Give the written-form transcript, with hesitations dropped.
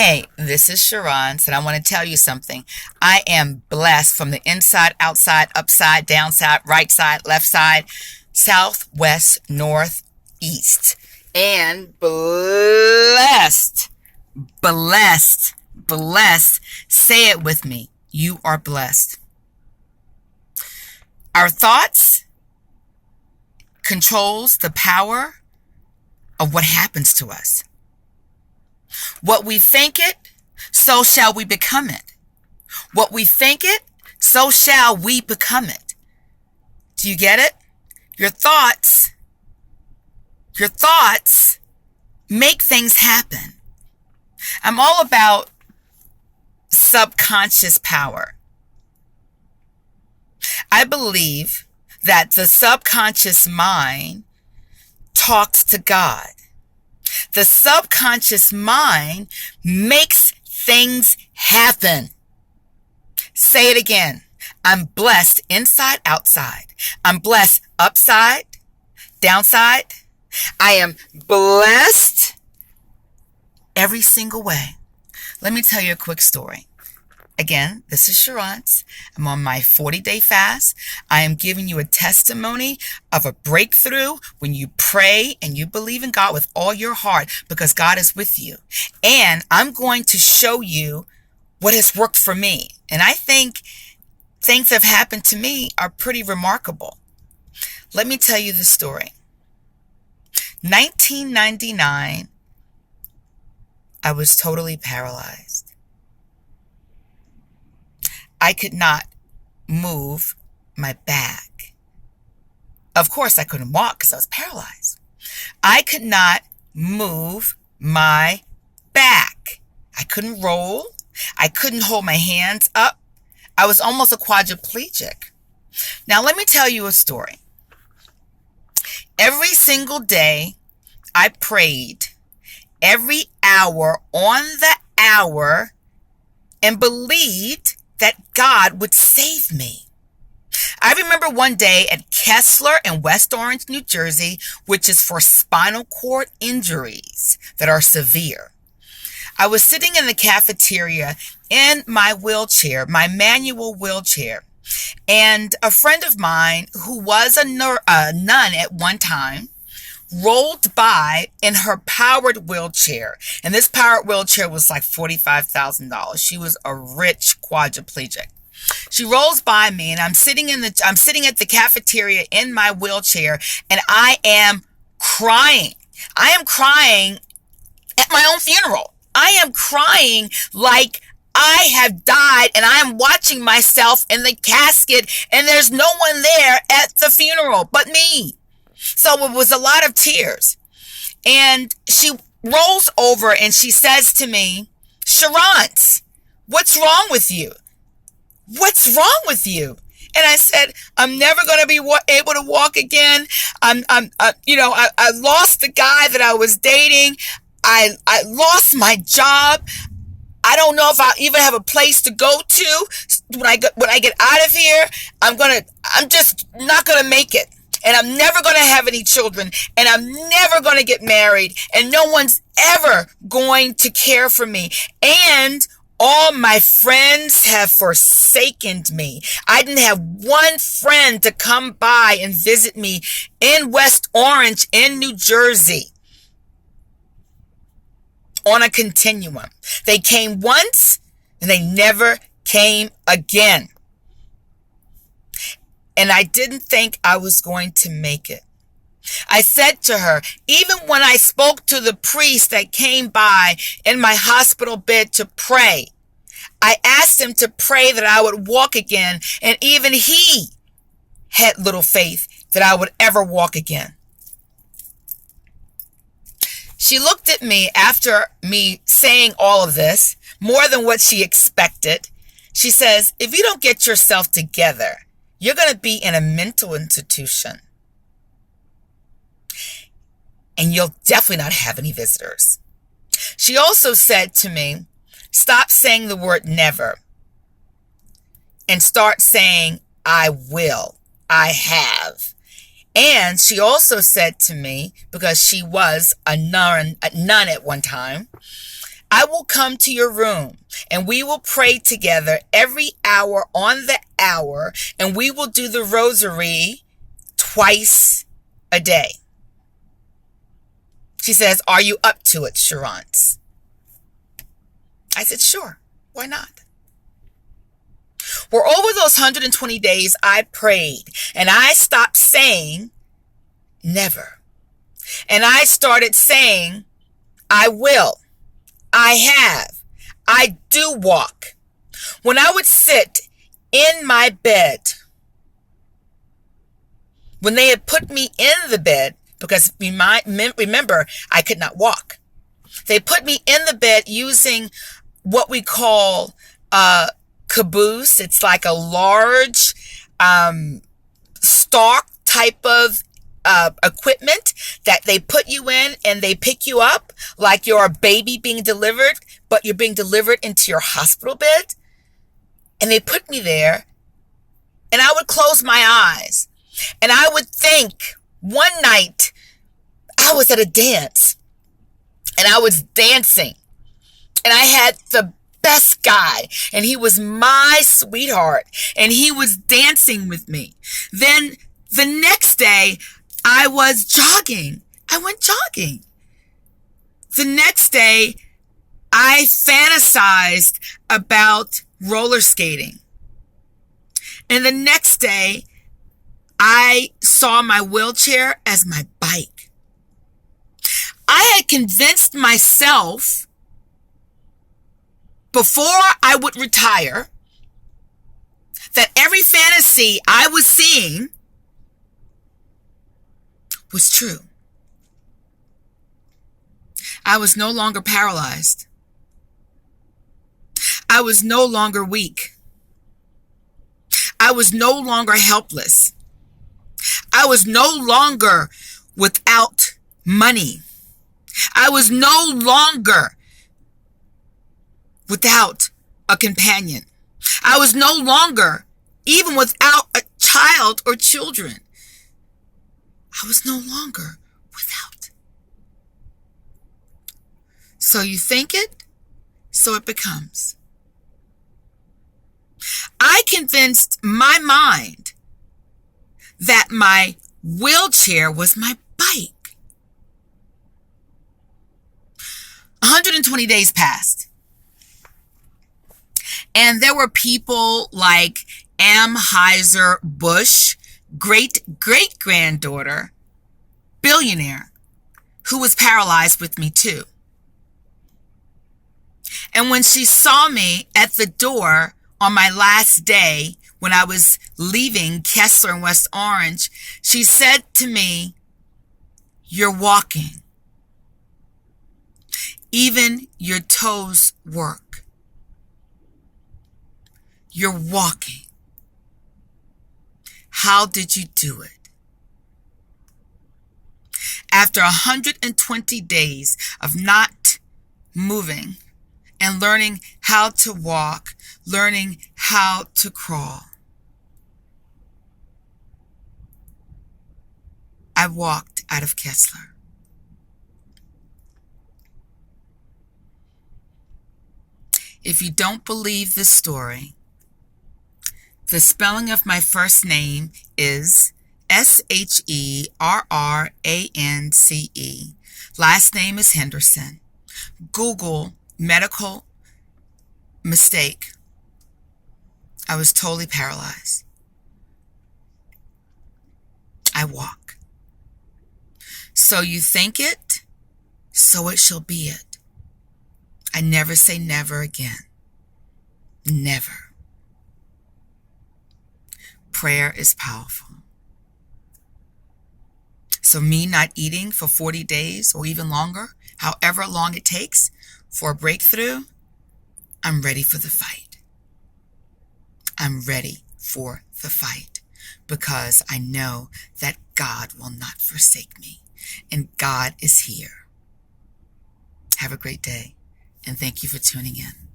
Hey, this is Sherrance, and I want to tell you something. I am blessed from the inside, outside, upside, downside, right side, left side, south, west, north, east. And blessed, blessed, blessed. Say it with me. You are blessed. Our thoughts controls the power of what happens to us. What we think it, so shall we become it. What we think it, so shall we become it. Do you get it? Your thoughts make things happen. I'm all about subconscious power. I believe that the subconscious mind talks to God. The subconscious mind makes things happen. Say it again. I'm blessed inside, outside. I'm blessed upside, downside. I am blessed every single way. Let me tell you a quick story. Again, this is Sherrance. I'm on my 40-day fast. I am giving you a testimony of a breakthrough when you pray and you believe in God with all your heart, because God is with you. And I'm going to show you what has worked for me. And I think things that have happened to me are pretty remarkable. Let me tell you the story. 1999, I was totally paralyzed. I could not move my back. Of course, I couldn't walk because I was paralyzed. I could not move my back. I couldn't roll. I couldn't hold my hands up. I was almost a quadriplegic. Now, let me tell you a story. Every single day, I prayed every hour on the hour and believed that God would save me. I remember one day at Kessler in West Orange, New Jersey, which is for spinal cord injuries that are severe. I was sitting in the cafeteria in my wheelchair, my manual wheelchair, and a friend of mine who was a nun at one time rolled by in her powered wheelchair. And this powered wheelchair was like $45,000. She was a rich quadriplegic. She rolls by me and I'm sitting at the cafeteria in my wheelchair and I am crying. I am crying at my own funeral. I am crying like I have died and I am watching myself in the casket and there's no one there at the funeral but me. So it was a lot of tears. And she rolls over and she says to me, Sherrance, what's wrong with you? What's wrong with you? And I said, I'm never going to be able to walk again. I lost the guy that I was dating. I lost my job. I don't know if I'll even have a place to go to when I get out of here. I'm just not going to make it. And I'm never going to have any children. And I'm never going to get married. And no one's ever going to care for me. And all my friends have forsaken me. I didn't have one friend to come by and visit me in West Orange in New Jersey on a continuum. They came once and they never came again. And I didn't think I was going to make it. I said to her, even when I spoke to the priest that came by in my hospital bed to pray, I asked him to pray that I would walk again. And even he had little faith that I would ever walk again. She looked at me after me saying all of this, more than what she expected. She says, if you don't get yourself together, you're going to be in a mental institution. And you'll definitely not have any visitors. She also said to me, stop saying the word never and start saying, I will, I have. And she also said to me, because she was a nun at one time, I will come to your room and we will pray together every hour on the hour, and we will do the rosary twice a day. She says, are you up to it, Sherrance? I said, sure. Why not? Well, over those 120 days, I prayed and I stopped saying never. And I started saying, I will. I have. I do walk. When I would sit in my bed, when they had put me in the bed, because remember, I could not walk. They put me in the bed using what we call a caboose. It's like a large stalk type of equipment that they put you in, and they pick you up like you're a baby being delivered, but you're being delivered into your hospital bed. And they put me there, and I would close my eyes, and I would think. One night I was at a dance, and I was dancing, and I had the best guy, and he was my sweetheart, and he was dancing with me. Then the next day I was jogging. I went jogging. The next day I fantasized about roller skating. And the next day I saw my wheelchair as my bike. I had convinced myself before I would retire that every fantasy I was seeing was true. I was no longer paralyzed. I was no longer weak. I was no longer helpless. I was no longer without money. I was no longer without a companion. I was no longer even without a child or children. I was no longer without. So you think it, so it becomes. I convinced my mind that my wheelchair was my bike. 120 days passed. And there were people like Anheuser-Busch, great-great-granddaughter, billionaire, who was paralyzed with me too. And when she saw me at the door on my last day, when I was leaving Kessler in West Orange, she said to me, "You're walking. Even your toes work. You're walking. How did you do it?" After 120 days of not moving and learning how to walk, learning how to crawl, I walked out of Kessler. If you don't believe this story, the spelling of my first name is Sherrance. Last name is Henderson. Google medical mistake. I was totally paralyzed. I walk. So you think it, so it shall be it. I never say never again. Never. Prayer is powerful. So me not eating for 40 days or even longer, however long it takes for a breakthrough, I'm ready for the fight. I'm ready for the fight because I know that God will not forsake me and God is here. Have a great day and thank you for tuning in.